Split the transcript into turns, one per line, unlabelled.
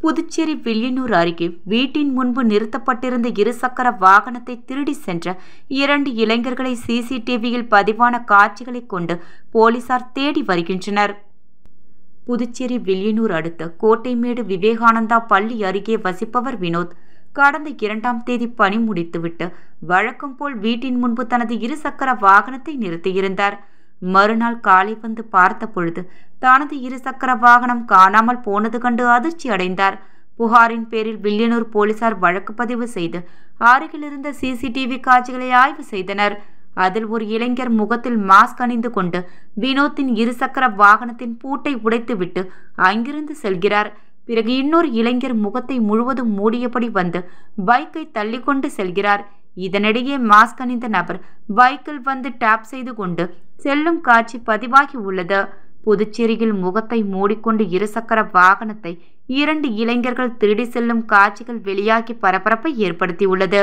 புதுச்சேரி வில்லியனூர் அருகே வீட்டின் முன்பு நிறுத்தப்பட்டிருந்த இருசக்கர வாகனத்தை திருடி சென்ற 2 இளைஞர்களை சிசிடிவியில் பதிவான காட்சிகளை கொண்டு போலீசார் தேடி வருகின்றனர். புதுச்சேரி வில்லியனூர் அடுத்த கோட்டைமேடு விவேகானந்தா பள்ளி அருகே வசிப்பவர் வினோத். கடந்த 2ஆம் தேதி பணி முடித்துவிட்டு வழக்கம் போல் வீட்டின் முன்பு தனது இருசக்கர வாகனத்தை நிறுத்தியிருந்தார். மறுநாள் காலை வந்து பார்த்த பொழுது தனது இருசக்கர வாகனம் காணாமல் போனது கண்டு அதிர்ச்சி அடைந்தார். புகாரின் பேரில் வில்லியனூர் போலீசார் வழக்கு பதிவு செய்து அருகில் இருந்த சிசிடிவி காட்சிகளை ஆய்வு செய்தனர். அதில் ஒரு இளைஞர் முகத்தில் மாஸ்க் அணிந்து கொண்டு வினோத்தின் இருசக்கர வாகனத்தின் பூட்டை உடைத்துவிட்டு அங்கிருந்து செல்கிறார். பிறகு இன்னொரு இளைஞர் முகத்தை முழுவதும் மூடியபடி வந்து பைக்கை தள்ளிக்கொண்டு செல்கிறார். இதனிடையே மாஸ்க் அணிந்த நபர் பைக்கில் வந்து டேப் செய்து கொண்டு செல்லும் காட்சி பதிவாகி உள்ளது. புதுச்சேரியில் முகத்தை மூடிக்கொண்டு இருசக்கர வாகனத்தை 2 இளைஞர்கள் திருடி செல்லும் காட்சிகள் வெளியாகி பரபரப்பை ஏற்படுத்தியுள்ளது.